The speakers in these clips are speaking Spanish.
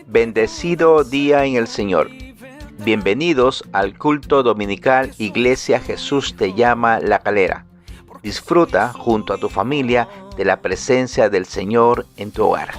Bendecido día en el Señor. Bienvenidos al culto dominical Iglesia Jesús te llama La Calera. Disfruta junto a tu familia de la presencia del Señor en tu hogar.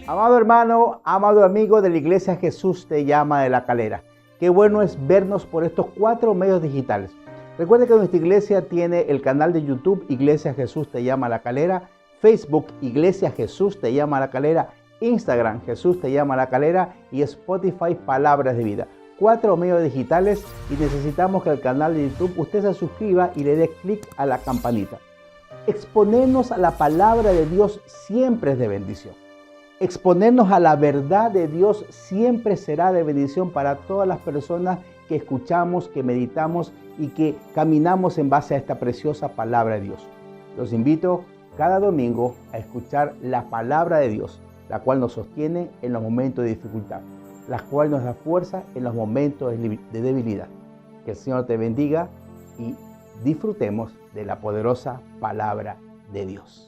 Amado hermano, amado amigo de la Iglesia Jesús te llama de La Calera. Qué bueno es vernos por estos 4 medios digitales. Recuerde que nuestra iglesia tiene el canal de YouTube Iglesia Jesús te llama La Calera, Facebook Iglesia Jesús te llama La Calera, Instagram Jesús te llama La Calera y Spotify Palabras de Vida. 4 medios digitales y necesitamos que al canal de YouTube usted se suscriba y le dé clic a la campanita. Exponernos a la palabra de Dios siempre es de bendición. Exponernos a la verdad de Dios siempre será de bendición para todas las personas que escuchamos, que meditamos y que caminamos en base a esta preciosa palabra de Dios. Los invito cada domingo a escuchar la palabra de Dios, la cual nos sostiene en los momentos de dificultad, la cual nos da fuerza en los momentos de debilidad. Que el Señor te bendiga y disfrutemos de la poderosa palabra de Dios.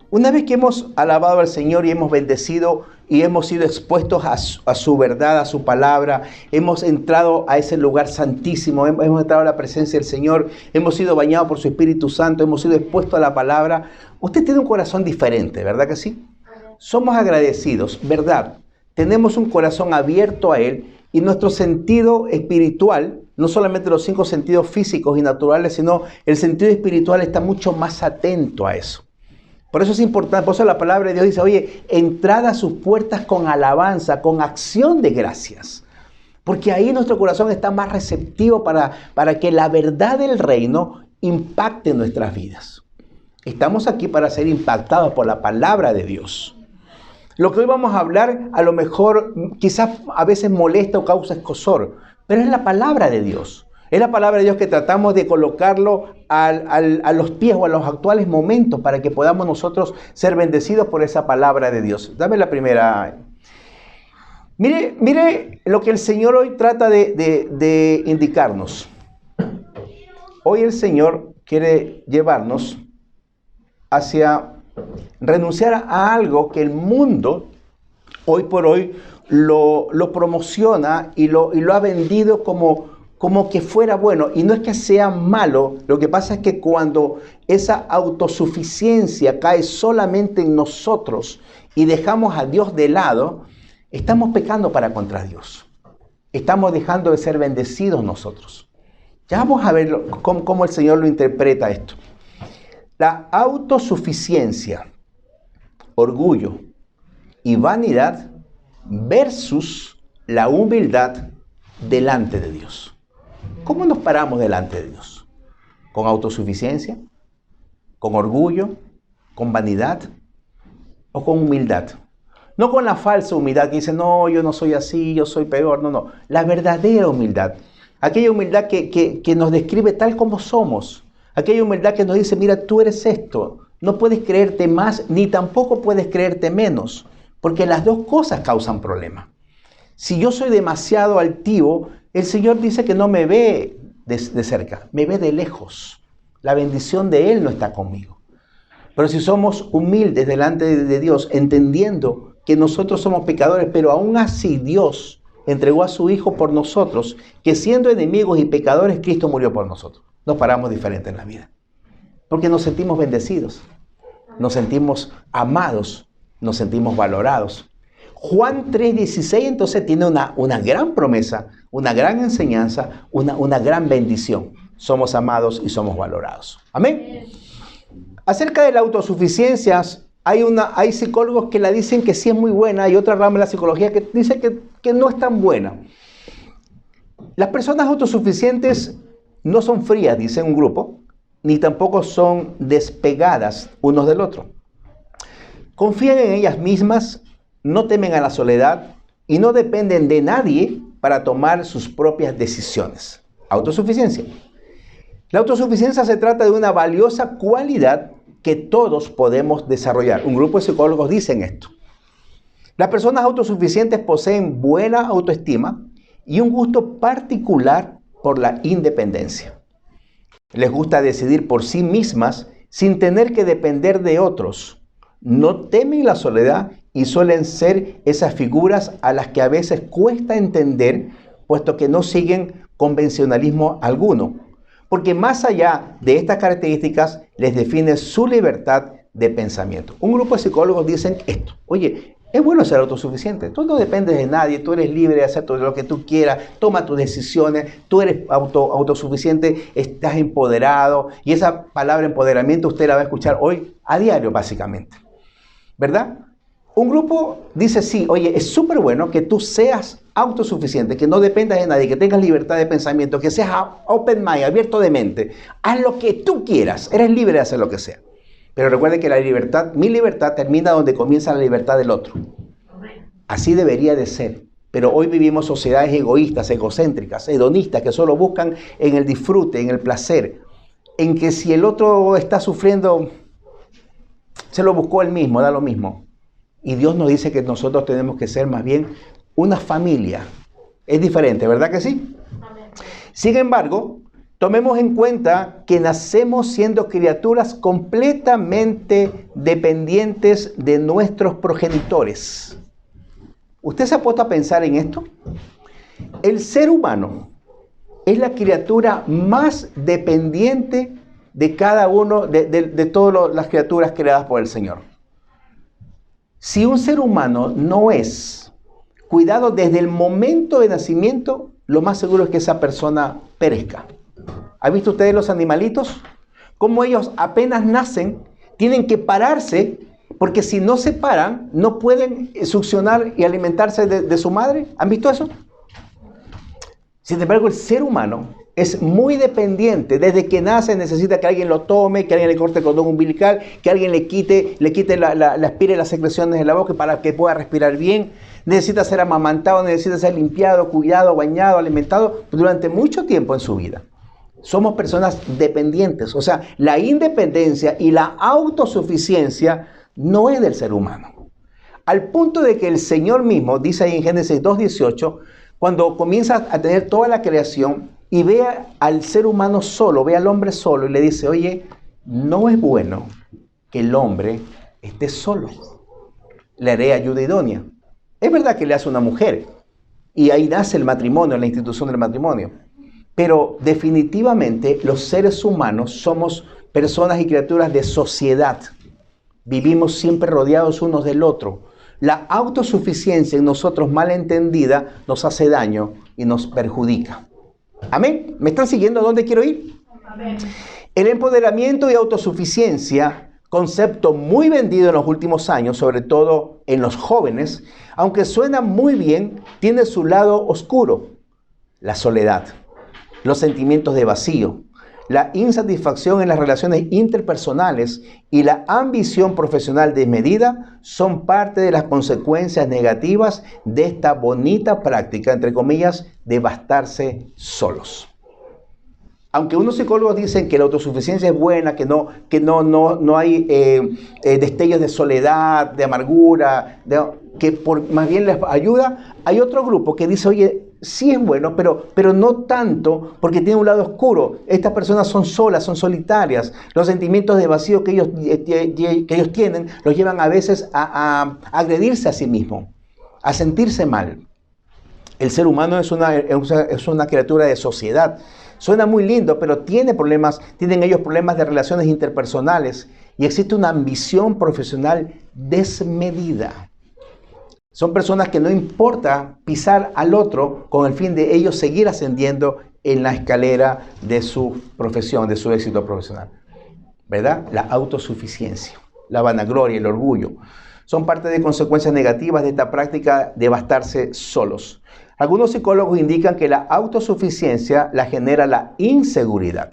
Una vez que hemos alabado al Señor y hemos bendecido y hemos sido expuestos a su verdad, a su palabra, hemos entrado a ese lugar santísimo, hemos entrado a la presencia del Señor, hemos sido bañados por su Espíritu Santo, hemos sido expuestos a la palabra. Usted tiene un corazón diferente, ¿verdad que sí? Somos agradecidos, ¿verdad? Tenemos un corazón abierto a Él y nuestro sentido espiritual, no solamente los 5 sentidos físicos y naturales, sino el sentido espiritual está mucho más atento a eso. Por eso es importante, por eso la palabra de Dios dice, oye, entrad a sus puertas con alabanza, con acción de gracias. Porque ahí nuestro corazón está más receptivo para que la verdad del reino impacte nuestras vidas. Estamos aquí para ser impactados por la palabra de Dios. Lo que hoy vamos a hablar, a lo mejor, quizás a veces molesta o causa escozor, pero es la palabra de Dios. Es la palabra de Dios que tratamos de colocarlo a los pies o a los actuales momentos para que podamos nosotros ser bendecidos por esa palabra de Dios. Dame la primera. Mire lo que el Señor hoy trata de indicarnos. Hoy el Señor quiere llevarnos hacia renunciar a algo que el mundo hoy por hoy lo promociona y lo ha vendido como que fuera bueno. Y no es que sea malo, lo que pasa es que cuando esa autosuficiencia cae solamente en nosotros y dejamos a Dios de lado, estamos pecando para contra Dios. Estamos dejando de ser bendecidos nosotros. Ya vamos a ver cómo el Señor lo interpreta esto. La autosuficiencia, orgullo y vanidad versus la humildad delante de Dios. ¿Cómo nos paramos delante de Dios? ¿Con autosuficiencia? ¿Con orgullo? ¿Con vanidad? ¿O con humildad? No con la falsa humildad que dice, no, yo no soy así, yo soy peor. No. La verdadera humildad. Aquella humildad que nos describe tal como somos. Aquella humildad que nos dice, mira, tú eres esto. No puedes creerte más, ni tampoco puedes creerte menos. Porque las dos cosas causan problemas. Si yo soy demasiado altivo, el Señor dice que no me ve de cerca, me ve de lejos. La bendición de Él no está conmigo. Pero si somos humildes delante de Dios, entendiendo que nosotros somos pecadores, pero aún así Dios entregó a su Hijo por nosotros, que siendo enemigos y pecadores, Cristo murió por nosotros. Nos paramos diferente en la vida. Porque nos sentimos bendecidos, nos sentimos amados, nos sentimos valorados. Juan 3:16 entonces tiene una gran promesa, una gran enseñanza, una gran bendición. Somos amados y somos valorados. Amén. Acerca de la autosuficiencia, hay psicólogos que la dicen que sí es muy buena y otra rama de la psicología que dice que no es tan buena. Las personas autosuficientes no son frías, dice un grupo, ni tampoco son despegadas unos del otro. Confían en ellas mismas, no temen a la soledad y no dependen de nadie para tomar sus propias decisiones. Autosuficiencia. La autosuficiencia se trata de una valiosa cualidad que todos podemos desarrollar. Un grupo de psicólogos dicen esto. Las personas autosuficientes poseen buena autoestima y un gusto particular por la independencia. Les gusta decidir por sí mismas sin tener que depender de otros. No temen la soledad y suelen ser esas figuras a las que a veces cuesta entender, puesto que no siguen convencionalismo alguno. Porque más allá de estas características, les define su libertad de pensamiento. Un grupo de psicólogos dicen esto: oye, es bueno ser autosuficiente, tú no dependes de nadie, tú eres libre de hacer todo lo que tú quieras, toma tus decisiones, tú eres autosuficiente, estás empoderado, y esa palabra empoderamiento usted la va a escuchar hoy a diario básicamente, ¿verdad? Un grupo dice sí, oye, es súper bueno que tú seas autosuficiente, que no dependas de nadie, que tengas libertad de pensamiento, que seas open mind, abierto de mente, haz lo que tú quieras, eres libre de hacer lo que sea. Pero recuerde que la libertad, mi libertad termina donde comienza la libertad del otro. Así debería de ser. Pero hoy vivimos sociedades egoístas, egocéntricas, hedonistas, que solo buscan en el disfrute, en el placer, en que si el otro está sufriendo, se lo buscó él mismo, da lo mismo. Y Dios nos dice que nosotros tenemos que ser más bien una familia. Es diferente, ¿verdad que sí? Amén. Sin embargo, tomemos en cuenta que nacemos siendo criaturas completamente dependientes de nuestros progenitores. ¿Usted se ha puesto a pensar en esto? El ser humano es la criatura más dependiente de cada uno, de todas las criaturas creadas por el Señor. Si un ser humano no es cuidado desde el momento de nacimiento, lo más seguro es que esa persona perezca. ¿Han visto ustedes los animalitos? Cómo ellos apenas nacen, tienen que pararse, porque si no se paran, no pueden succionar y alimentarse de su madre. ¿Han visto eso? Sin embargo, el ser humano es muy dependiente. Desde que nace necesita que alguien lo tome, que alguien le corte el cordón umbilical, que alguien le quite aspire las secreciones de la boca para que pueda respirar bien. Necesita ser amamantado, necesita ser limpiado, cuidado, bañado, alimentado durante mucho tiempo en su vida. Somos personas dependientes. O sea, la independencia y la autosuficiencia no es del ser humano. Al punto de que el Señor mismo, dice ahí en Génesis 2:18, cuando comienza a tener toda la creación y ve al ser humano solo, ve al hombre solo y le dice, oye, no es bueno que el hombre esté solo. Le haré ayuda idónea. Es verdad que le hace una mujer y ahí nace el matrimonio, la institución del matrimonio. Pero definitivamente los seres humanos somos personas y criaturas de sociedad. Vivimos siempre rodeados unos del otro. La autosuficiencia en nosotros mal entendida nos hace daño y nos perjudica. ¿Amén? ¿Me están siguiendo a dónde quiero ir? Amén. El empoderamiento y autosuficiencia, concepto muy vendido en los últimos años, sobre todo en los jóvenes, aunque suena muy bien, tiene su lado oscuro: la soledad, los sentimientos de vacío, la insatisfacción en las relaciones interpersonales y la ambición profesional desmedida son parte de las consecuencias negativas de esta bonita práctica, entre comillas, de bastarse solos. Aunque unos psicólogos dicen que la autosuficiencia es buena, que no hay destellos de soledad, de amargura, que más bien les ayuda, hay otro grupo que dice, oye, sí es bueno, pero no tanto, porque tiene un lado oscuro. Estas personas son solas, son solitarias. Los sentimientos de vacío que ellos tienen los llevan a veces a agredirse a sí mismos, a sentirse mal. El ser humano es una criatura de sociedad. Suena muy lindo, pero tienen ellos problemas de relaciones interpersonales y existe una ambición profesional desmedida. Son personas que no importa pisar al otro con el fin de ellos seguir ascendiendo en la escalera de su profesión, de su éxito profesional. ¿Verdad? La autosuficiencia, la vanagloria, el orgullo, son parte de consecuencias negativas de esta práctica de bastarse solos. Algunos psicólogos indican que la autosuficiencia la genera la inseguridad.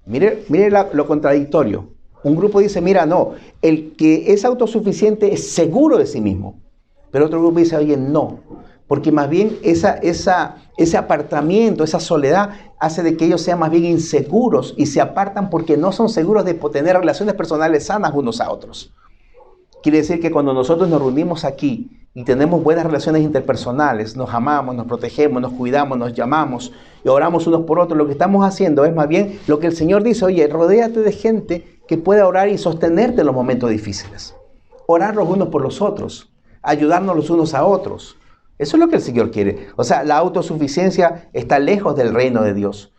Mire lo contradictorio. Un grupo dice, mira, no, el que es autosuficiente es seguro de sí mismo. Pero otro grupo dice, oye, no, porque más bien ese apartamiento, esa soledad hace de que ellos sean más bien inseguros y se apartan porque no son seguros de tener relaciones personales sanas unos a otros. Quiere decir que cuando nosotros nos reunimos aquí y tenemos buenas relaciones interpersonales, nos amamos, nos protegemos, nos cuidamos, nos llamamos y oramos unos por otros, lo que estamos haciendo es más bien lo que el Señor dice, oye, rodéate de gente que pueda orar y sostenerte en los momentos difíciles. orar los unos por los otros, ayudarnos los unos a otros. Eso es lo que el Señor quiere. O sea, la autosuficiencia está lejos del reino de Dios.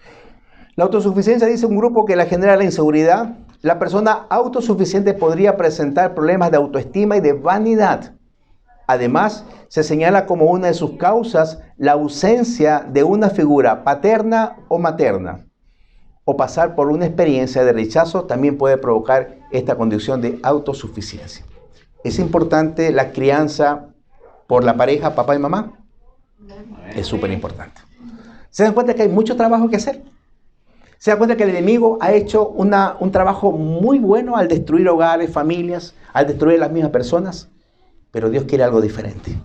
La autosuficiencia, dice un grupo que la genera la inseguridad. La persona autosuficiente podría presentar problemas de autoestima y de vanidad. Además, se señala como una de sus causas la ausencia de una figura paterna o materna. O pasar por una experiencia de rechazo también puede provocar esta condición de autosuficiencia. Es importante la crianza por la pareja, papá y mamá. Es súper importante. ¿Se dan cuenta que hay mucho trabajo que hacer? ¿Se dan cuenta que el enemigo ha hecho un trabajo muy bueno al destruir hogares, familias, al destruir las mismas personas? Pero Dios quiere algo diferente.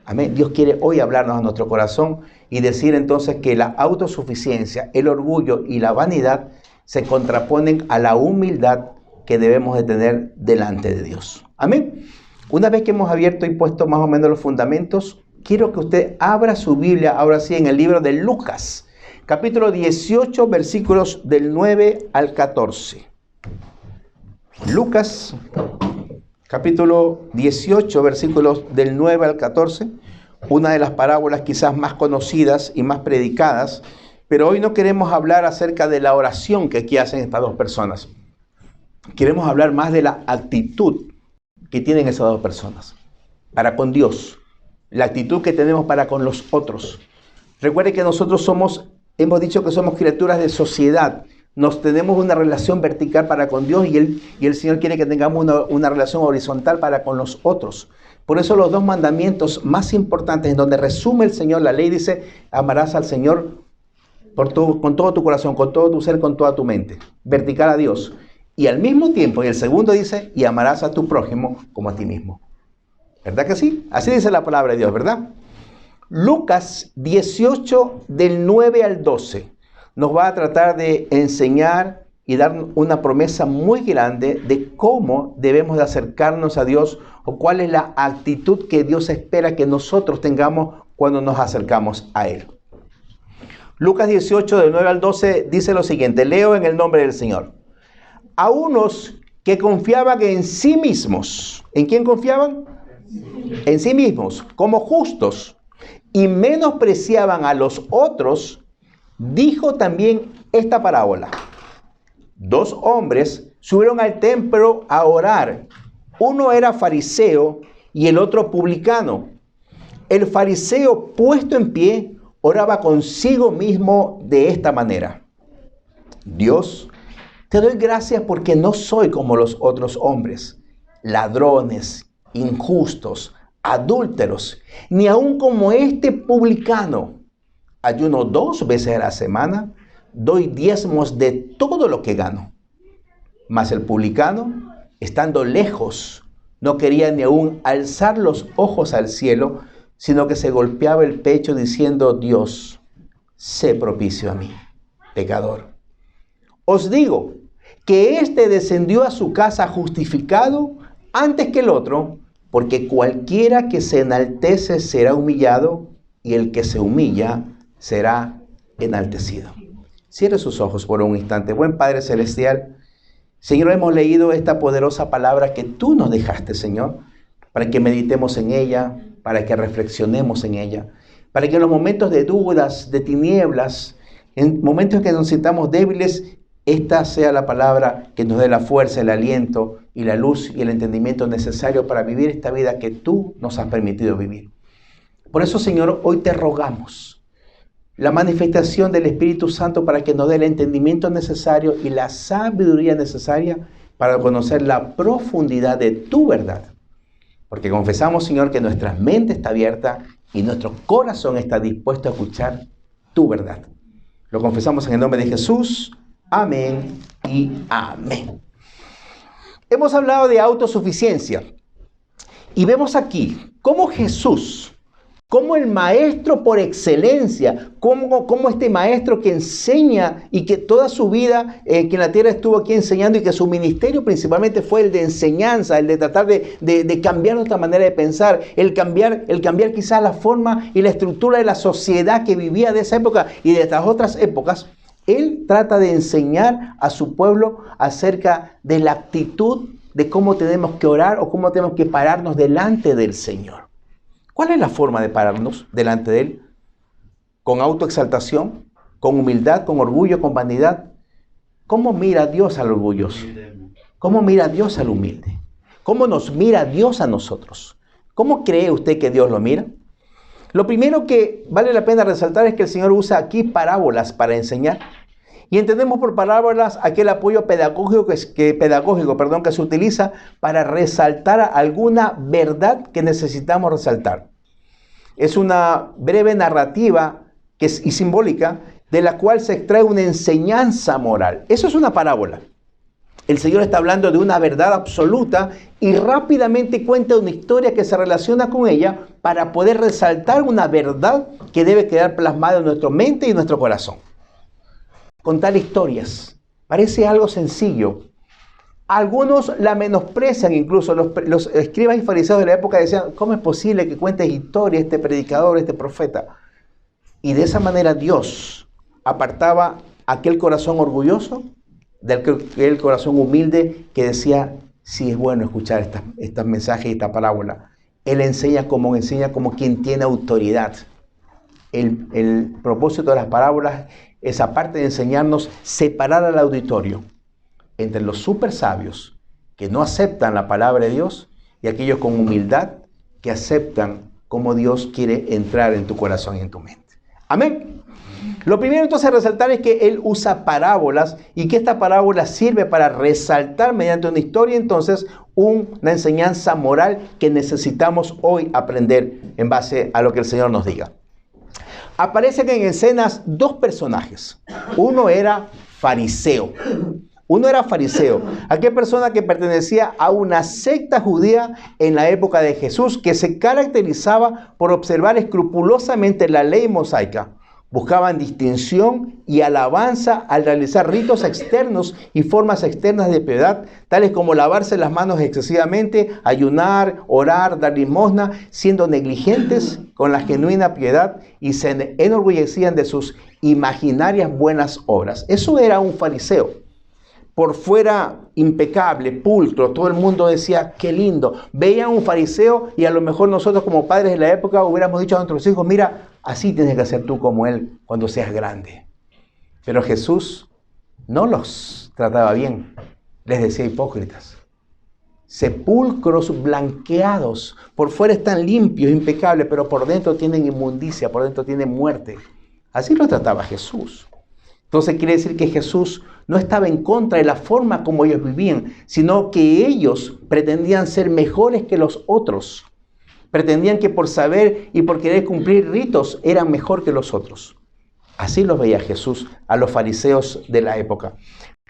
Amén. Dios quiere hoy hablarnos a nuestro corazón y decir entonces que la autosuficiencia, el orgullo y la vanidad se contraponen a la humildad que debemos de tener delante de Dios. Amén. Una vez que hemos abierto y puesto más o menos los fundamentos, quiero que usted abra su Biblia, ahora sí, en el libro de Lucas, capítulo 18, versículos del 9 al 14. Lucas, capítulo 18, versículos del 9 al 14. Una de las parábolas quizás más conocidas y más predicadas. Pero hoy no queremos hablar acerca de la oración que aquí hacen estas dos personas. Queremos hablar más de la actitud que tienen esas dos personas para con Dios. La actitud que tenemos para con los otros. Recuerde que nosotros hemos dicho que somos criaturas de sociedad. Nos tenemos una relación vertical para con Dios y el Señor quiere que tengamos una relación horizontal para con los otros. Por eso los dos mandamientos más importantes en donde resume el Señor la ley dice: amarás al Señor con todo tu corazón, con todo tu ser, con toda tu mente. Vertical a Dios. Y al mismo tiempo, y el segundo dice: y amarás a tu prójimo como a ti mismo. ¿Verdad que sí? Así dice la palabra de Dios, ¿verdad? Lucas 18 del 9 al 12 nos va a tratar de enseñar y dar una promesa muy grande de cómo debemos de acercarnos a Dios o cuál es la actitud que Dios espera que nosotros tengamos cuando nos acercamos a Él. Lucas 18 del 9 al 12 dice lo siguiente, leo en el nombre del Señor. A unos que confiaban en sí mismos. ¿En quién confiaban? En sí mismos, como justos, y menospreciaban a los otros, dijo también esta parábola. Dos hombres subieron al templo a orar. Uno era fariseo y el otro publicano. El fariseo, puesto en pie, oraba consigo mismo de esta manera. Dios, te doy gracias porque no soy como los otros hombres, ladrones, injustos, adúlteros, ni aun como este publicano. Ayuno 2 veces a la semana, doy diezmos de todo lo que gano. Mas el publicano, estando lejos, no quería ni aun alzar los ojos al cielo, sino que se golpeaba el pecho diciendo: Dios, sé propicio a mí, pecador. Os digo que éste descendió a su casa justificado antes que el otro, porque cualquiera que se enaltece será humillado, y el que se humilla será enaltecido. Cierre sus ojos por un instante. Buen Padre Celestial, Señor, hemos leído esta poderosa palabra que tú nos dejaste, Señor, para que meditemos en ella, para que reflexionemos en ella, para que en los momentos de dudas, de tinieblas, en momentos en que nos sintamos débiles, esta sea la palabra que nos dé la fuerza, el aliento y la luz y el entendimiento necesario para vivir esta vida que tú nos has permitido vivir. Por eso, Señor, hoy te rogamos la manifestación del Espíritu Santo para que nos dé el entendimiento necesario y la sabiduría necesaria para conocer la profundidad de tu verdad. Porque confesamos, Señor, que nuestra mente está abierta y nuestro corazón está dispuesto a escuchar tu verdad. Lo confesamos en el nombre de Jesús. Amén y amén. Hemos hablado de autosuficiencia y vemos aquí cómo Jesús, como el maestro por excelencia, como este maestro que enseña y que toda su vida que en la tierra estuvo aquí enseñando y que su ministerio principalmente fue el de enseñanza, el de tratar de cambiar nuestra manera de pensar, el cambiar quizás la forma y la estructura de la sociedad que vivía de esa época y de estas otras épocas. Él trata de enseñar a su pueblo acerca de la actitud de cómo tenemos que orar o cómo tenemos que pararnos delante del Señor. ¿Cuál es la forma de pararnos delante de Él? ¿Con autoexaltación? ¿Con humildad? ¿Con orgullo? ¿Con vanidad? ¿Cómo mira Dios al orgulloso? ¿Cómo mira Dios al humilde? ¿Cómo nos mira Dios a nosotros? ¿Cómo cree usted que Dios lo mira? Lo primero que vale la pena resaltar es que el Señor usa aquí parábolas para enseñar. Y entendemos por parábolas aquel apoyo pedagógico que se utiliza para resaltar alguna verdad que necesitamos resaltar. Es una breve narrativa y simbólica de la cual se extrae una enseñanza moral. Eso es una parábola. El Señor está hablando de una verdad absoluta y rápidamente cuenta una historia que se relaciona con ella para poder resaltar una verdad que debe quedar plasmada en nuestra mente y en nuestro corazón. Contar historias parece algo sencillo. Algunos la menosprecian, incluso los escribas y fariseos de la época decían: ¿cómo es posible que cuentes historias este predicador, este profeta? Y de esa manera Dios apartaba aquel corazón orgulloso de aquel corazón humilde que decía: sí, es bueno escuchar estos mensajes y esta parábola. Él enseña como quien tiene autoridad. El propósito de las parábolas es, aparte de enseñarnos, separar al auditorio entre los súper sabios que no aceptan la palabra de Dios y aquellos con humildad que aceptan cómo Dios quiere entrar en tu corazón y en tu mente. Amén. Lo primero entonces a resaltar es que Él usa parábolas y que esta parábola sirve para resaltar mediante una historia entonces una enseñanza moral que necesitamos hoy aprender en base a lo que el Señor nos diga. Aparecen en escenas dos personajes. Uno era fariseo. Aquella persona que pertenecía a una secta judía en la época de Jesús, que se caracterizaba por observar escrupulosamente la ley mosaica. Buscaban distinción y alabanza al realizar ritos externos y formas externas de piedad, tales como lavarse las manos excesivamente, ayunar, orar, dar limosna, siendo negligentes con la genuina piedad, y se enorgullecían de sus imaginarias buenas obras. Eso era un fariseo. Por fuera impecable, pulcro, todo el mundo decía: qué lindo. Veían un fariseo y a lo mejor nosotros como padres de la época hubiéramos dicho a nuestros hijos: mira, así tienes que ser tú como él cuando seas grande. Pero Jesús no los trataba bien, les decía hipócritas. Sepulcros blanqueados, por fuera están limpios, impecables, pero por dentro tienen inmundicia, por dentro tienen muerte. Así los trataba Jesús. Entonces quiere decir que Jesús no estaba en contra de la forma como ellos vivían, sino que ellos pretendían ser mejores que los otros. Pretendían que por saber y por querer cumplir ritos eran mejor que los otros. Así los veía Jesús a los fariseos de la época.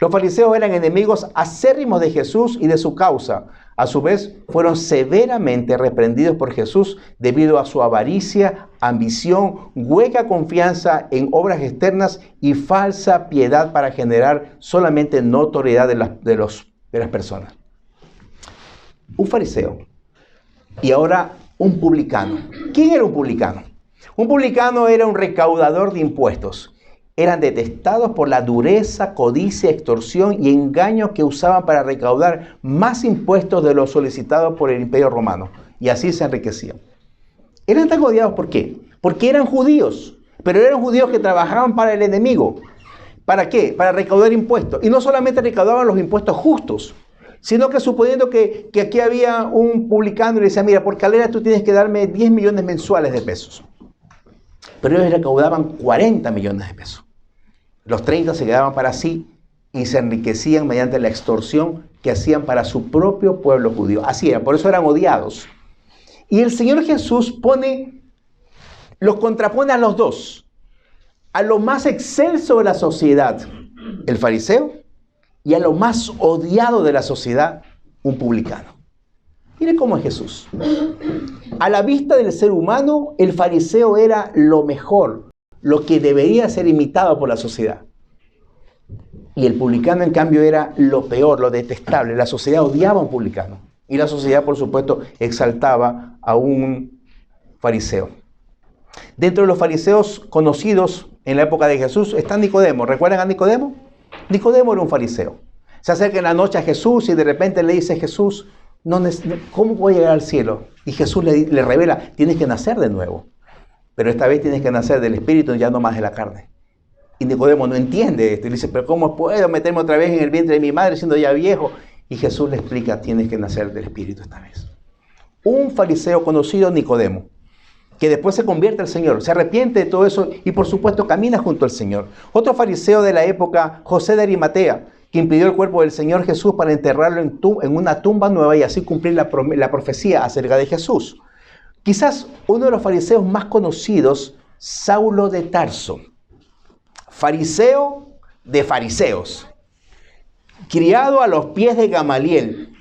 Los fariseos eran enemigos acérrimos de Jesús y de su causa. A su vez, fueron severamente reprendidos por Jesús debido a su avaricia, ambición, hueca confianza en obras externas y falsa piedad para generar solamente notoriedad de las personas. Un fariseo y ahora un publicano. ¿Quién era un publicano? Un publicano era un recaudador de impuestos. Eran detestados por la dureza, codicia, extorsión y engaño que usaban para recaudar más impuestos de los solicitados por el Imperio Romano. Y así se enriquecían. Eran tan odiados, ¿por qué? Porque eran judíos, pero eran judíos que trabajaban para el enemigo. ¿Para qué? Para recaudar impuestos. Y no solamente recaudaban los impuestos justos, sino que suponiendo que aquí había un publicano y le decía: mira, por calera tú tienes que darme 10 millones mensuales de pesos. Pero ellos recaudaban 40 millones de pesos. Los 30 se quedaban para sí y se enriquecían mediante la extorsión que hacían para su propio pueblo judío. Así era, por eso eran odiados. Y el Señor Jesús los contrapone a los dos, a lo más excelso de la sociedad, el fariseo, y a lo más odiado de la sociedad, un publicano. Mire cómo es Jesús. A la vista del ser humano, el fariseo era lo mejor, lo que debería ser imitado por la sociedad. Y el publicano, en cambio, era lo peor, lo detestable. La sociedad odiaba a un publicano. Y la sociedad, por supuesto, exaltaba a un fariseo. Dentro de los fariseos conocidos en la época de Jesús está Nicodemo. ¿Recuerdan a Nicodemo? Nicodemo era un fariseo. Se acerca en la noche a Jesús y de repente le dice: Jesús, ¿cómo voy a llegar al cielo? Y Jesús le revela: tienes que nacer de nuevo. Pero esta vez tienes que nacer del Espíritu y ya no más de la carne. Y Nicodemo no entiende esto. Y le dice: ¿pero cómo puedo meterme otra vez en el vientre de mi madre siendo ya viejo? Y Jesús le explica: tienes que nacer del Espíritu esta vez. Un fariseo conocido, Nicodemo, que después se convierte al Señor, se arrepiente de todo eso y por supuesto camina junto al Señor. Otro fariseo de la época, José de Arimatea, que impidió el cuerpo del Señor Jesús para enterrarlo en una tumba nueva y así cumplir la profecía acerca de Jesús. Quizás uno de los fariseos más conocidos, Saulo de Tarso, fariseo de fariseos, criado a los pies de Gamaliel,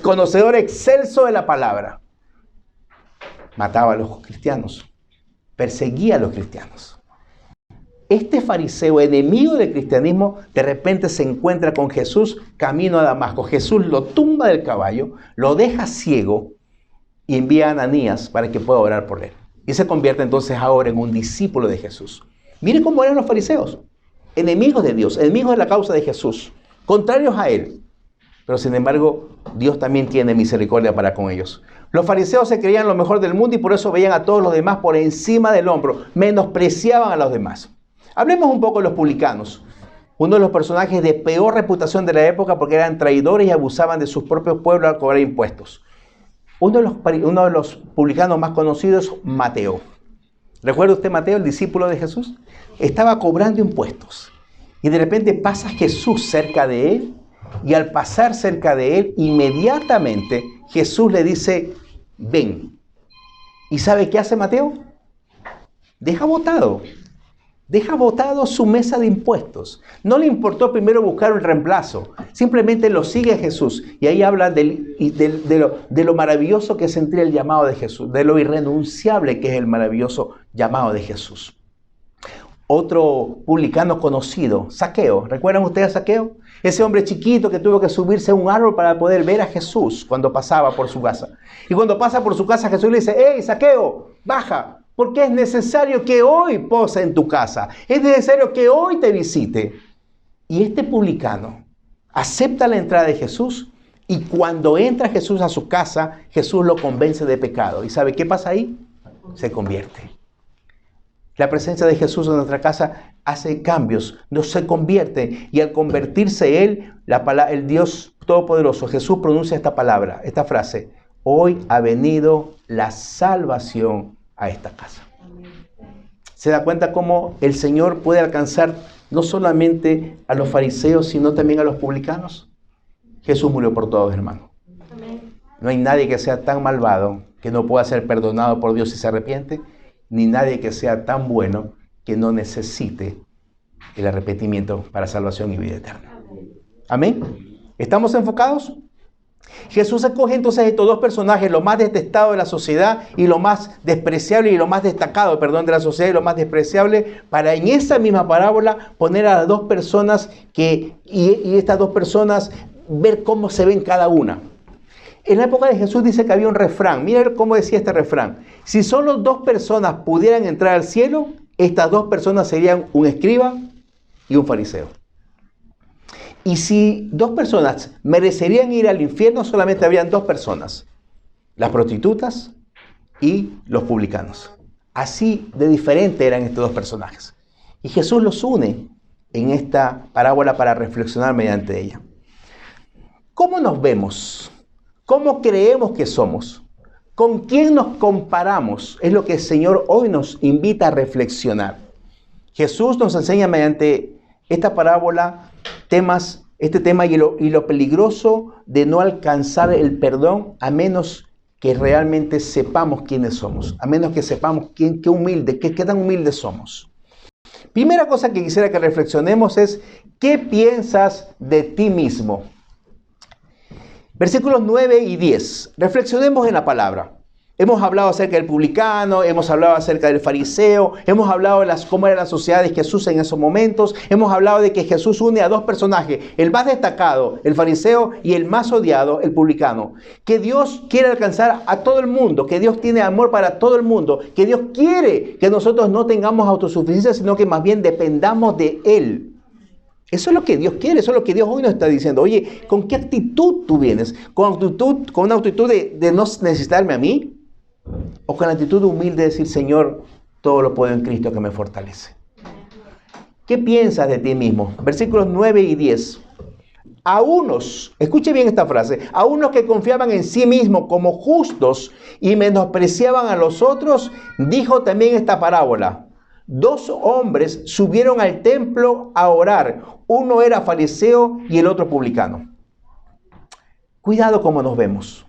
conocedor excelso de la palabra. Mataba a los cristianos, perseguía a los cristianos. Este fariseo, enemigo del cristianismo, de repente se encuentra con Jesús camino a Damasco. Jesús lo tumba del caballo, lo deja ciego y envía a Ananías para que pueda orar por él. Y se convierte entonces ahora en un discípulo de Jesús. Mire cómo eran los fariseos, enemigos de Dios, enemigos de la causa de Jesús, contrarios a él. Pero sin embargo, Dios también tiene misericordia para con ellos. Los fariseos se creían lo mejor del mundo y por eso veían a todos los demás por encima del hombro, menospreciaban a los demás. Hablemos un poco de los publicanos, uno de los personajes de peor reputación de la época porque eran traidores y abusaban de sus propios pueblos al cobrar impuestos. Uno de los publicanos más conocidos, Mateo. ¿Recuerda usted Mateo, el discípulo de Jesús? Estaba cobrando impuestos y de repente pasa Jesús cerca de él y al pasar cerca de él, inmediatamente Jesús le dice: ven. ¿Y sabe qué hace Mateo? Deja botado su mesa de impuestos. No le importó primero buscar un reemplazo, simplemente lo sigue a Jesús. Y ahí habla de lo maravilloso que es sentir el llamado de Jesús, de lo irrenunciable que es el maravilloso llamado de Jesús. Otro publicano conocido, Zaqueo. ¿Recuerdan ustedes a Zaqueo? Ese hombre chiquito que tuvo que subirse a un árbol para poder ver a Jesús cuando pasaba por su casa. Y cuando pasa por su casa, Jesús le dice: ¡hey, Zaqueo, baja! Porque es necesario que hoy pose en tu casa. Es necesario que hoy te visite. Y este publicano acepta la entrada de Jesús y cuando entra Jesús a su casa, Jesús lo convence de pecado. ¿Y sabe qué pasa ahí? Se convierte. La presencia de Jesús en nuestra casa hace cambios, nos se convierte y al convertirse Él, el Dios Todopoderoso, Jesús pronuncia esta palabra, esta frase: hoy ha venido la salvación a esta casa. ¿Se da cuenta cómo el Señor puede alcanzar no solamente a los fariseos, sino también a los publicanos? Jesús murió por todos, hermano. No hay nadie que sea tan malvado que no pueda ser perdonado por Dios si se arrepiente, ni nadie que sea tan bueno que no necesite el arrepentimiento para salvación y vida eterna. ¿Amén? ¿Estamos enfocados? Jesús escoge entonces estos dos personajes, lo más detestado de la sociedad y lo más despreciable y lo más destacado, de la sociedad y lo más despreciable, para en esa misma parábola poner a las dos personas y estas dos personas ver cómo se ven cada una. En la época de Jesús dice que había un refrán. Miren cómo decía este refrán: si solo dos personas pudieran entrar al cielo, estas dos personas serían un escriba y un fariseo. Y si dos personas merecerían ir al infierno, solamente habrían dos personas: las prostitutas y los publicanos. Así de diferente eran estos dos personajes. Y Jesús los une en esta parábola para reflexionar mediante ella. ¿Cómo nos vemos? ¿Cómo creemos que somos? ¿Con quién nos comparamos? Es lo que el Señor hoy nos invita a reflexionar. Jesús nos enseña mediante esta parábola este tema y lo peligroso de no alcanzar el perdón a menos que realmente sepamos quiénes somos, a menos que sepamos qué tan humildes somos. Primera cosa que quisiera que reflexionemos es: ¿qué piensas de ti mismo? Versículos 9 y 10. Reflexionemos en la palabra. Hemos hablado acerca del publicano, hemos hablado acerca del fariseo, hemos hablado de cómo era la sociedad de Jesús en esos momentos, hemos hablado de que Jesús une a dos personajes, el más destacado, el fariseo, y el más odiado, el publicano. Que Dios quiere alcanzar a todo el mundo, que Dios tiene amor para todo el mundo, que Dios quiere que nosotros no tengamos autosuficiencia, sino que más bien dependamos de Él. Eso es lo que Dios quiere, eso es lo que Dios hoy nos está diciendo. Oye, ¿con qué actitud tú vienes? ¿Con una actitud de no necesitarme a mí? ¿O con la actitud humilde de decir, Señor, todo lo puedo en Cristo que me fortalece? ¿Qué piensas de ti mismo? Versículos 9 y 10. A unos, escuche bien esta frase, a unos que confiaban en sí mismos como justos y menospreciaban a los otros, dijo también esta parábola. 2 hombres subieron al templo a orar. Uno era fariseo y el otro publicano. Cuidado cómo nos vemos.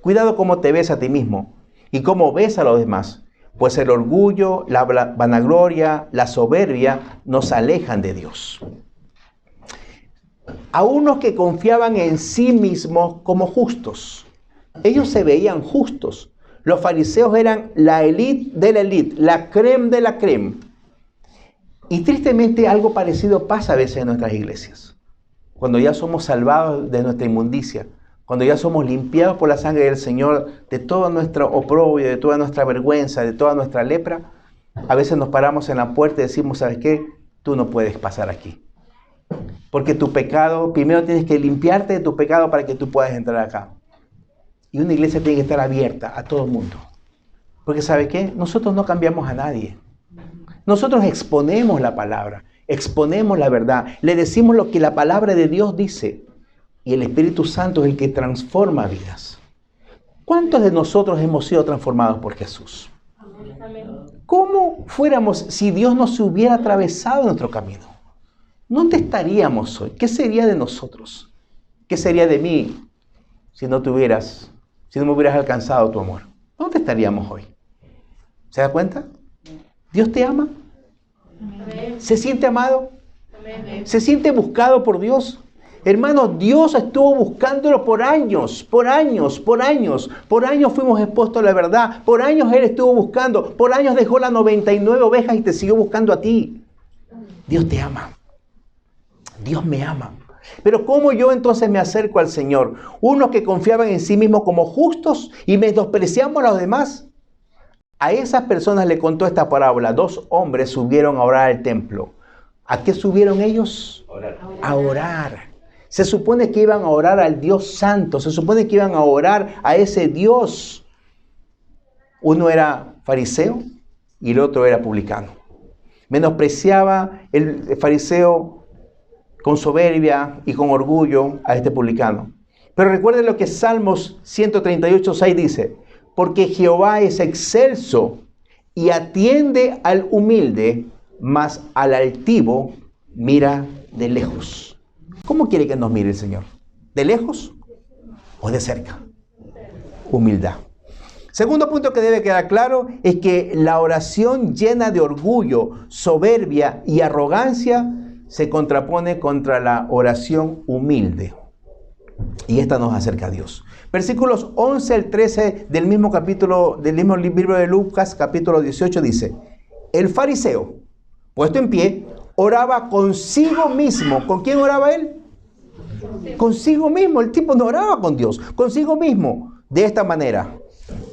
Cuidado cómo te ves a ti mismo y cómo ves a los demás. Pues el orgullo, la vanagloria, la soberbia nos alejan de Dios. A unos que confiaban en sí mismos como justos. Ellos se veían justos. Los fariseos eran la élite de la élite, la crème de la crème. Y tristemente algo parecido pasa a veces en nuestras iglesias. Cuando ya somos salvados de nuestra inmundicia, cuando ya somos limpiados por la sangre del Señor de todo nuestro oprobio, de toda nuestra vergüenza, de toda nuestra lepra, a veces nos paramos en la puerta y decimos, ¿sabes qué? Tú no puedes pasar aquí. Porque tu pecado, primero tienes que limpiarte de tu pecado para que tú puedas entrar acá. Y una iglesia tiene que estar abierta a todo el mundo. Porque ¿sabe qué? Nosotros no cambiamos a nadie. Nosotros exponemos la palabra, exponemos la verdad, le decimos lo que la palabra de Dios dice. Y el Espíritu Santo es el que transforma vidas. ¿Cuántos de nosotros hemos sido transformados por Jesús? ¿Cómo fuéramos si Dios no se hubiera atravesado nuestro camino? ¿Dónde estaríamos hoy? ¿Qué sería de nosotros? ¿Qué sería de mí si no me hubieras alcanzado tu amor? ¿Dónde estaríamos hoy? ¿Se da cuenta? ¿Dios te ama? ¿Se siente amado? ¿Se siente buscado por Dios? Hermanos, Dios estuvo buscándolo por años. Por años fuimos expuestos a la verdad. Por años Él estuvo buscando. Por años dejó las 99 ovejas y te siguió buscando a ti. Dios te ama. Dios me ama. Pero ¿cómo yo entonces me acerco al Señor? Unos que confiaban en sí mismos como justos y menospreciamos a los demás. A esas personas le contó esta parábola. 2 hombres subieron a orar al templo. ¿A qué subieron ellos? A orar. Se supone que iban a orar al Dios Santo. Se supone que iban a orar a ese Dios. Uno era fariseo y el otro era publicano. Menospreciaba el fariseo con soberbia y con orgullo a este publicano. Pero recuerden lo que Salmos 138:6 dice. Porque Jehová es excelso y atiende al humilde, mas al altivo mira de lejos. ¿Cómo quiere que nos mire el Señor? ¿De lejos o de cerca? Humildad. Segundo punto que debe quedar claro es que la oración llena de orgullo, soberbia y arrogancia se contrapone contra la oración humilde. Y esta nos acerca a Dios. Versículos 11 al 13 del mismo libro de Lucas, capítulo 18, dice: el fariseo, puesto en pie, oraba consigo mismo. ¿Con quién oraba él? Consigo mismo. El tipo no oraba con Dios, consigo mismo. De esta manera: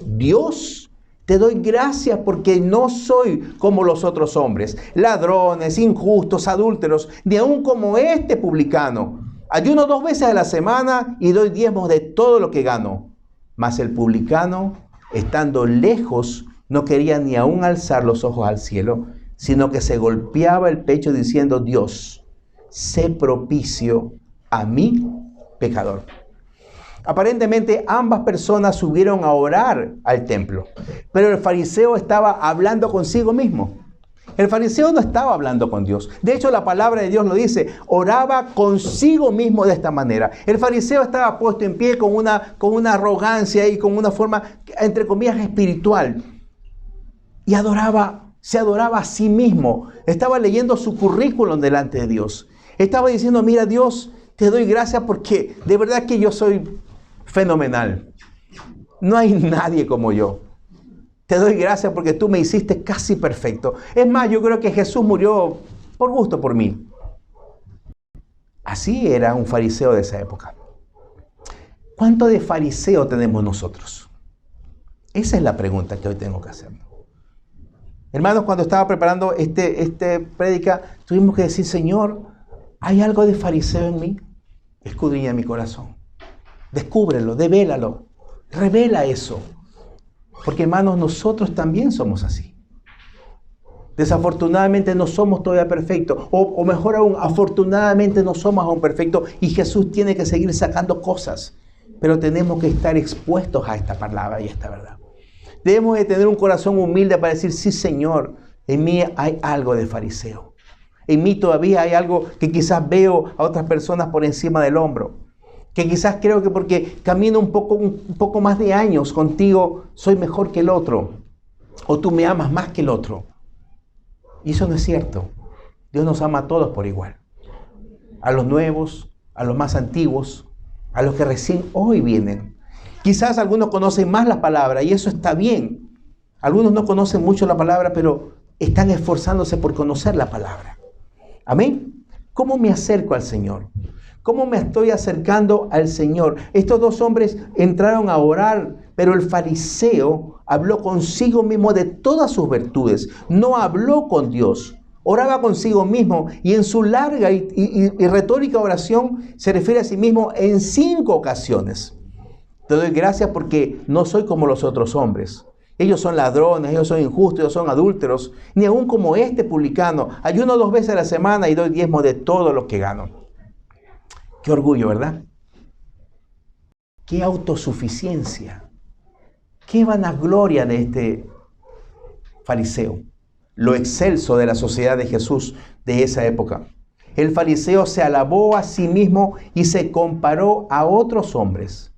Dios, te doy gracias porque no soy como los otros hombres, ladrones, injustos, adúlteros, ni aun como este publicano. Ayuno 2 veces a la semana y doy diezmos de todo lo que gano. Mas el publicano, estando lejos, no quería ni aún alzar los ojos al cielo, sino que se golpeaba el pecho diciendo: Dios, sé propicio a mí, pecador. Aparentemente ambas personas subieron a orar al templo, pero el fariseo estaba hablando consigo mismo. El fariseo no estaba hablando con Dios. De hecho, la palabra de Dios lo dice, oraba consigo mismo de esta manera. El fariseo estaba puesto en pie con una arrogancia y con una forma, entre comillas, espiritual. Y se adoraba a sí mismo. Estaba leyendo su currículum delante de Dios. Estaba diciendo: mira, Dios, te doy gracias porque de verdad que yo soy fenomenal. No hay nadie como yo. Te doy gracias porque tú me hiciste casi perfecto. Es más, yo creo que Jesús murió por gusto por mí. Así era un fariseo de esa época. ¿Cuánto de fariseo tenemos nosotros? Esa es la pregunta que hoy tengo que hacer. Hermanos, cuando estaba preparando este prédica, tuvimos que decir: Señor, ¿Hay algo de fariseo en mí? Escudriña mi corazón. Descúbrelo, devélalo. Revela eso. Porque hermanos, nosotros también somos así. Desafortunadamente no somos todavía perfectos. O mejor aún, afortunadamente no somos aún perfectos. Y Jesús tiene que seguir sacando cosas. Pero tenemos que estar expuestos a esta palabra y a esta verdad. Debemos de tener un corazón humilde para decir, sí Señor, en mí hay algo de fariseo. En mí todavía hay algo que quizás veo a otras personas por encima del hombro. Que quizás creo que porque camino un poco más de años contigo, soy mejor que el otro. O tú me amas más que el otro. Y eso no es cierto. Dios nos ama a todos por igual. A los nuevos, a los más antiguos, a los que recién hoy vienen. Quizás algunos conocen más la palabra y eso está bien. Algunos no conocen mucho la palabra, pero están esforzándose por conocer la palabra. Amén. ¿Cómo me acerco al Señor? ¿Cómo me estoy acercando al Señor? Estos dos hombres entraron a orar, pero el fariseo habló consigo mismo de todas sus virtudes. No habló con Dios. Oraba consigo mismo y en su larga y retórica oración se refiere a sí mismo en 5 ocasiones. Te doy gracias porque no soy como los otros hombres. Ellos son ladrones, ellos son injustos, ellos son adúlteros. Ni aún como este publicano. Ayuno 2 veces a la semana y doy diezmo de todo lo que gano. Qué orgullo, ¿verdad? Qué autosuficiencia. Qué vanagloria de este fariseo. Lo excelso de la sociedad de Jesús de esa época. El fariseo se alabó a sí mismo y se comparó a otros hombres.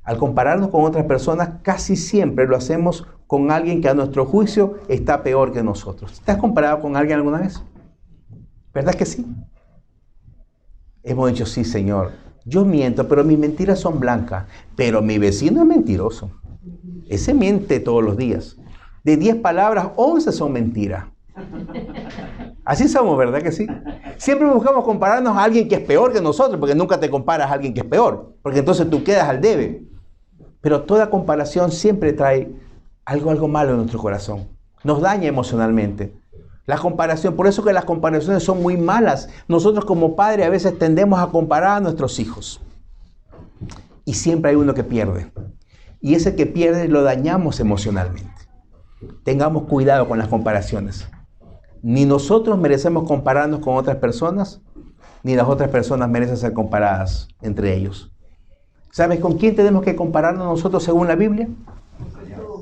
Al compararnos con otras personas, casi siempre lo hacemos con alguien que a nuestro juicio está peor que nosotros. ¿Te has comparado con alguien alguna vez? ¿Verdad que sí? Hemos dicho, sí, Señor, yo miento, pero mis mentiras son blancas. Pero mi vecino es mentiroso. Ese miente todos los días. De 10 palabras, 11 son mentiras. Así somos, ¿verdad que sí? Siempre buscamos compararnos a alguien que es peor que nosotros, porque nunca te comparas a alguien que es peor, porque entonces tú quedas al debe. Pero toda comparación siempre trae algo malo en nuestro corazón. Nos daña emocionalmente. La comparación, por eso que las comparaciones son muy malas. Nosotros como padres a veces tendemos a comparar a nuestros hijos. Y siempre hay uno que pierde. Y ese que pierde lo dañamos emocionalmente. Tengamos cuidado con las comparaciones. Ni nosotros merecemos compararnos con otras personas, ni las otras personas merecen ser comparadas entre ellos. ¿Sabes con quién tenemos que compararnos nosotros según la Biblia?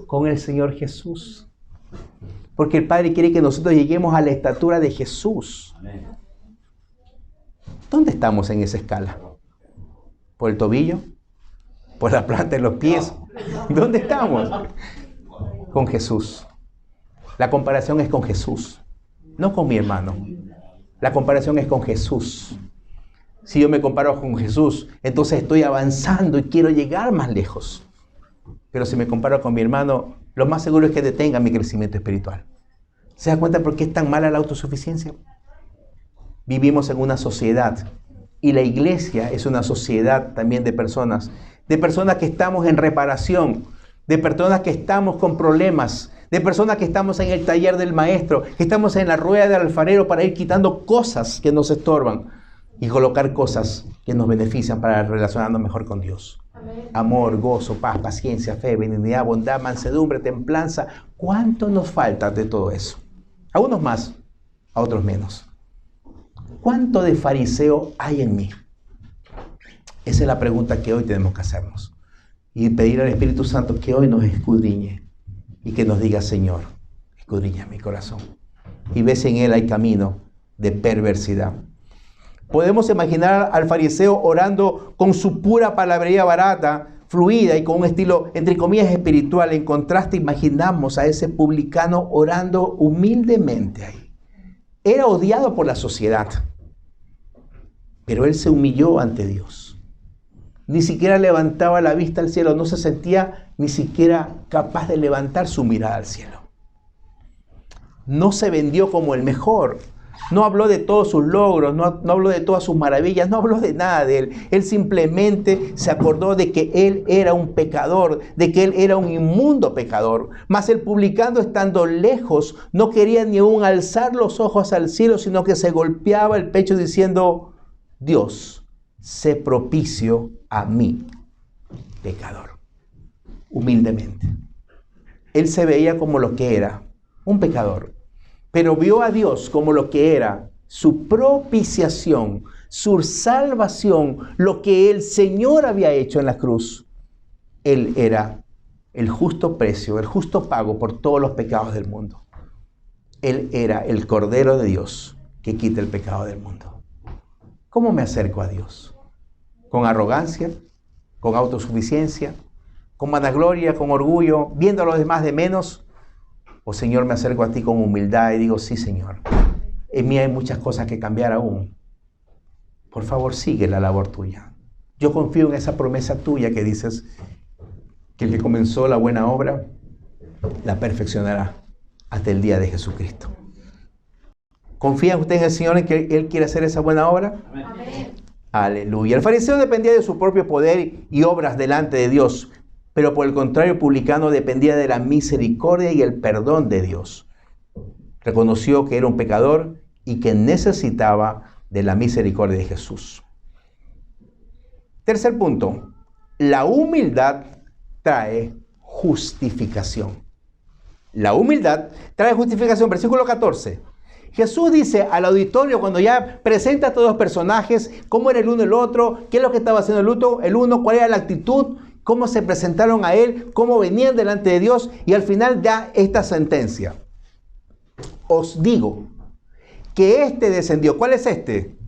Con el Señor Jesús. Porque el Padre quiere que nosotros lleguemos a la estatura de Jesús. ¿Dónde estamos en esa escala? ¿Por el tobillo? ¿Por la planta de los pies? ¿Dónde estamos? Con Jesús. La comparación es con Jesús, no con mi hermano. La comparación es con Jesús. Si yo me comparo con Jesús, entonces estoy avanzando y quiero llegar más lejos. Pero si me comparo con mi hermano, lo más seguro es que detenga mi crecimiento espiritual. ¿Se da cuenta por qué es tan mala la autosuficiencia? Vivimos en una sociedad y la iglesia es una sociedad también de personas que estamos en reparación, de personas que estamos con problemas, de personas que estamos en el taller del maestro, que estamos en la rueda del alfarero para ir quitando cosas que nos estorban y colocar cosas que nos benefician para relacionarnos mejor con Dios. Amén. Amor, gozo, paz, paciencia, fe, benignidad, bondad, mansedumbre, templanza. ¿Cuánto nos falta de todo eso? A unos más, a otros menos. ¿Cuánto de fariseo hay en mí? Esa es la pregunta que hoy tenemos que hacernos. Y pedir al Espíritu Santo que hoy nos escudriñe y que nos diga, Señor, escudriña mi corazón. Y ve si en él hay camino de perversidad. Podemos imaginar al fariseo orando con su pura palabrería barata, fluida y con un estilo, entre comillas, espiritual. En contraste, imaginamos a ese publicano orando humildemente ahí. Era odiado por la sociedad, pero él se humilló ante Dios. Ni siquiera levantaba la vista al cielo, no se sentía ni siquiera capaz de levantar su mirada al cielo. No se vendió como el mejor, No habló de todos sus logros, no habló de todas sus maravillas, no habló de nada de él. Él simplemente se acordó de que él era un pecador, de que él era un inmundo pecador. Mas el publicano, estando lejos, no quería ni aún alzar los ojos al cielo, sino que se golpeaba el pecho diciendo: Dios, sé propicio a mí, pecador. Humildemente. Él se veía como lo que era, un pecador. Pero vio a Dios como lo que era, su propiciación, su salvación, lo que el Señor había hecho en la cruz. Él era el justo precio, el justo pago por todos los pecados del mundo. Él era el Cordero de Dios que quita el pecado del mundo. ¿Cómo me acerco a Dios? ¿Con arrogancia? ¿Con autosuficiencia? ¿Con vanagloria? ¿Con orgullo? ¿Viendo a los demás de menos? O Señor, me acerco a ti con humildad y digo: sí, Señor, en mí hay muchas cosas que cambiar aún. Por favor, sigue la labor tuya. Yo confío en esa promesa tuya que dices que el que comenzó la buena obra la perfeccionará hasta el día de Jesucristo. ¿Confía usted en el Señor, en que Él quiere hacer esa buena obra? Amén. Aleluya. El fariseo dependía de su propio poder y obras delante de Dios, pero por el contrario, el publicano dependía de la misericordia y el perdón de Dios. Reconoció que era un pecador y que necesitaba de la misericordia de Jesús. Tercer punto, la humildad trae justificación. La humildad trae justificación. Versículo 14. Jesús dice al auditorio, cuando ya presenta a todos los personajes, cómo era el uno y el otro, qué es lo que estaba haciendo el uno, cuál era la actitud, cómo se presentaron a él, cómo venían delante de Dios, y al final da esta sentencia. Os digo que este descendió. ¿Cuál es este?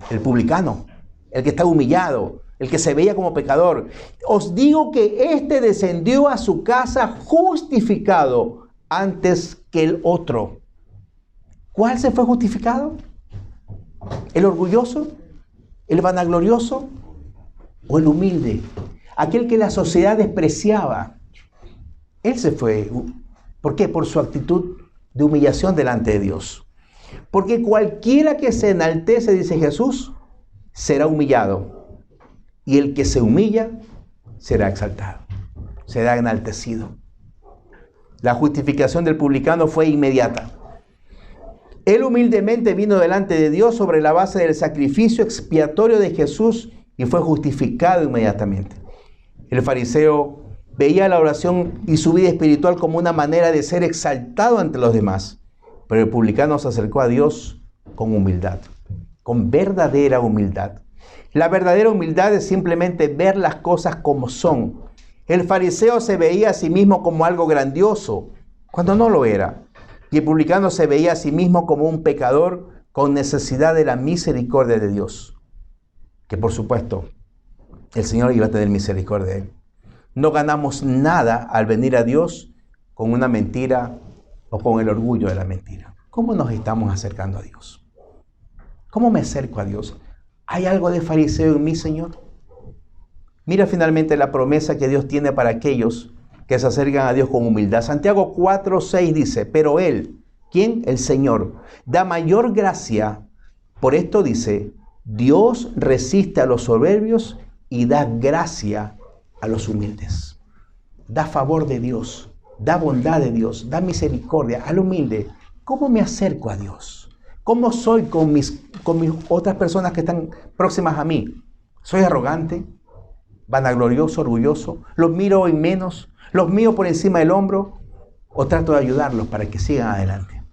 El publicano, el que está humillado, el que se veía como pecador. Os digo que este descendió a su casa justificado antes que el otro. ¿Cuál se fue justificado? ¿El orgulloso? ¿El vanaglorioso? ¿O el humilde? Aquel que la sociedad despreciaba. Él se fue. ¿Por qué? Por su actitud de humillación delante de Dios. Porque cualquiera que se enaltece, dice Jesús, será humillado. Y el que se humilla será exaltado, será enaltecido. La justificación del publicano fue inmediata. Él humildemente vino delante de Dios sobre la base del sacrificio expiatorio de Jesús y fue justificado inmediatamente. El fariseo veía la oración y su vida espiritual como una manera de ser exaltado ante los demás. Pero el publicano se acercó a Dios con humildad, con verdadera humildad. La verdadera humildad es simplemente ver las cosas como son. El fariseo se veía a sí mismo como algo grandioso, cuando no lo era. Y el publicano se veía a sí mismo como un pecador con necesidad de la misericordia de Dios. Que por supuesto, el Señor iba a tener misericordia de él. No ganamos nada al venir a Dios con una mentira o con el orgullo de la mentira. ¿Cómo nos estamos acercando a Dios? ¿Cómo me acerco a Dios? ¿Hay algo de fariseo en mí, Señor? Mira finalmente la promesa que Dios tiene para aquellos que se acercan a Dios con humildad. Santiago 4:6 dice: pero Él, ¿quién? El Señor, da mayor gracia. Por esto dice: Dios resiste a los soberbios y da gracia a los humildes. Da favor de Dios, da bondad de Dios, da misericordia al humilde. ¿Cómo me acerco a Dios? ¿Cómo soy con mis otras personas que están próximas a mí? ¿Soy arrogante, vanaglorioso, orgulloso? ¿Los miro en menos? ¿Los miro por encima del hombro? ¿O trato de ayudarlos para que sigan adelante?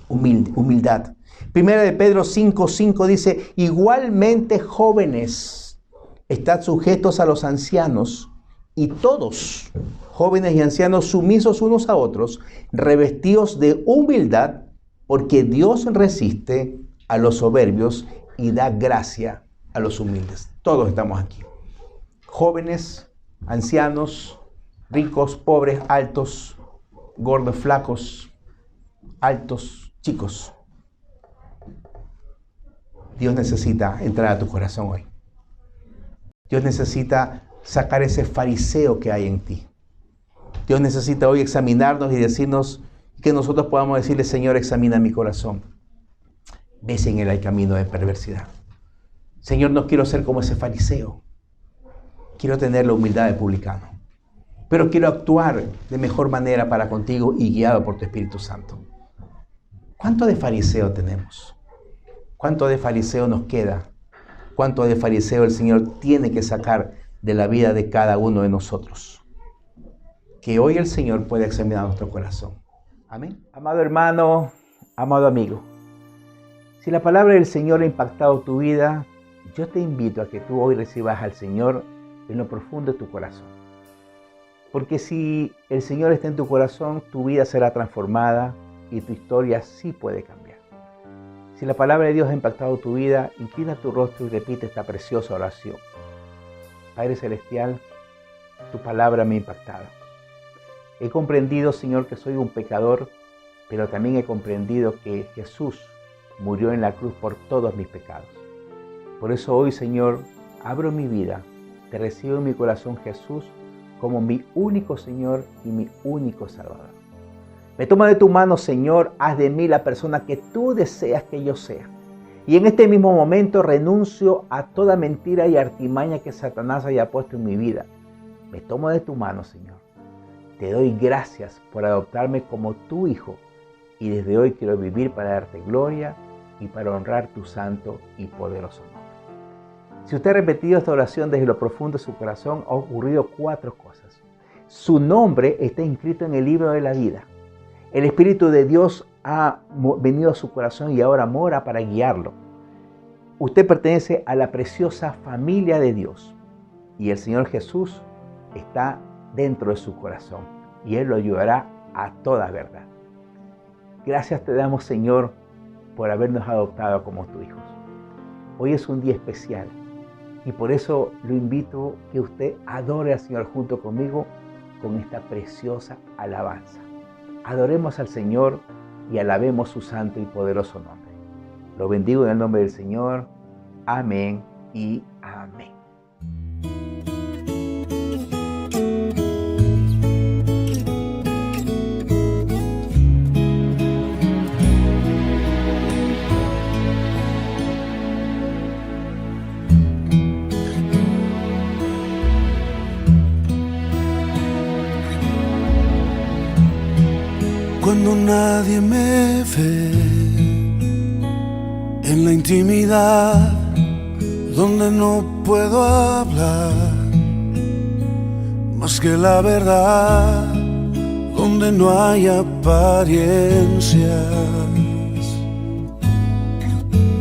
Humildad. Primera de Pedro 5:5 dice: igualmente, jóvenes, estad sujetos a los ancianos, y todos, jóvenes y ancianos, sumisos unos a otros, revestidos de humildad, porque Dios resiste a los soberbios y da gracia a los humildes. Todos estamos aquí. Jóvenes, ancianos, ricos, pobres, altos, gordos, flacos, altos, chicos. Dios necesita entrar a tu corazón hoy. Dios necesita sacar ese fariseo que hay en ti. Dios necesita hoy examinarnos y decirnos, que nosotros podamos decirle: Señor, examina mi corazón. ves en él el camino de perversidad. Señor, no quiero ser como ese fariseo. Quiero tener la humildad de publicano. Pero quiero actuar de mejor manera para contigo y guiado por tu Espíritu Santo. ¿Cuánto de fariseo tenemos? ¿Cuánto de fariseo nos queda? ¿Cuánto de fariseo el Señor tiene que sacar de la vida de cada uno de nosotros? Que hoy el Señor pueda examinar nuestro corazón. Amén. Amado hermano, amado amigo, si la palabra del Señor ha impactado tu vida, yo te invito a que tú hoy recibas al Señor en lo profundo de tu corazón. Porque si el Señor está en tu corazón, tu vida será transformada y tu historia sí puede cambiar. Si la palabra de Dios ha impactado tu vida, inclina tu rostro y repite esta preciosa oración. Padre Celestial, tu palabra me ha impactado. He comprendido, Señor, que soy un pecador, pero también he comprendido que Jesús murió en la cruz por todos mis pecados. Por eso hoy, Señor, abro mi vida, te recibo en mi corazón, Jesús, como mi único Señor y mi único Salvador. Me toma de tu mano, Señor, haz de mí la persona que tú deseas que yo sea. Y en este mismo momento renuncio a toda mentira y artimaña que Satanás haya puesto en mi vida. Me tomo de tu mano, Señor. Te doy gracias por adoptarme como tu hijo. Y desde hoy quiero vivir para darte gloria y para honrar tu santo y poderoso nombre. Si usted ha repetido esta oración desde lo profundo de su corazón, ha ocurrido 4 cosas. Su nombre está inscrito en el libro de la vida. El Espíritu de Dios ha venido a su corazón y ahora mora para guiarlo. Usted pertenece a la preciosa familia de Dios y el Señor Jesús está dentro de su corazón y Él lo ayudará a toda verdad. Gracias te damos, Señor, por habernos adoptado como tus hijos. Hoy es un día especial y por eso lo invito que usted adore al Señor junto conmigo con esta preciosa alabanza. Adoremos al Señor y alabemos su santo y poderoso nombre. Lo bendigo en el nombre del Señor. Amén y amén. Cuando nadie me ve en la intimidad, donde no puedo hablar más que la verdad, donde no hay apariencias,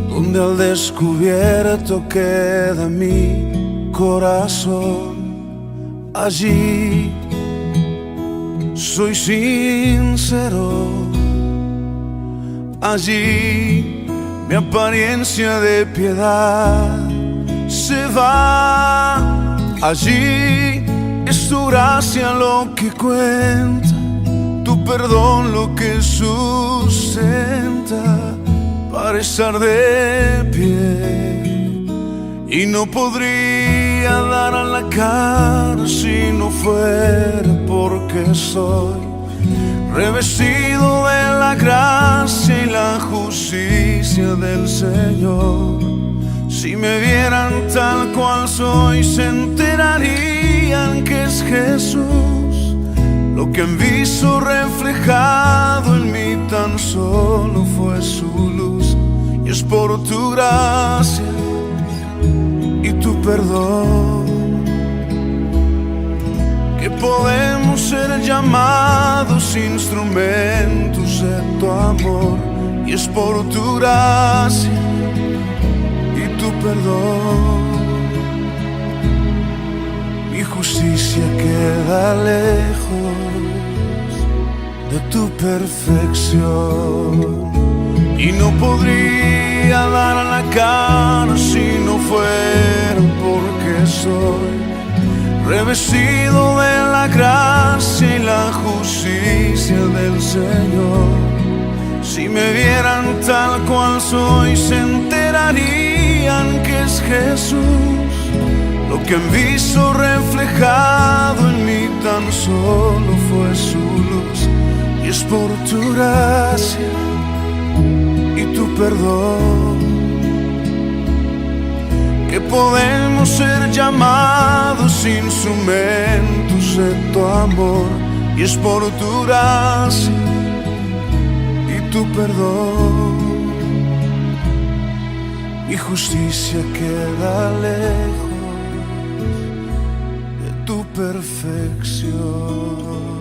donde al descubierto queda mi corazón, allí soy sincero, allí mi apariencia de piedad se va, allí es tu gracia lo que cuenta, tu perdón lo que sustenta para estar de pie. Y no podría dar a la cara si no fuera porque soy revestido de la gracia y la justicia del Señor. Si me vieran tal cual soy, se enterarían que es Jesús. Lo que han visto reflejado en mí tan solo fue su luz. Y es por tu gracia y tu perdón que podemos ser llamados instrumentos de tu amor. Y es por tu gracia y tu perdón. Mi justicia queda lejos de tu perfección y no podría dar a la cara si no fuera porque soy revestido de la gracia y la justicia del Señor. Si me vieran tal cual soy, se enterarían que es Jesús. Lo que han visto reflejado en mí tan solo fue su luz. Y es por tu gracia y tu perdón, que podemos ser llamados instrumentos de tu amor, y es por tu gracia y tu perdón. Mi justicia queda lejos de tu perfección.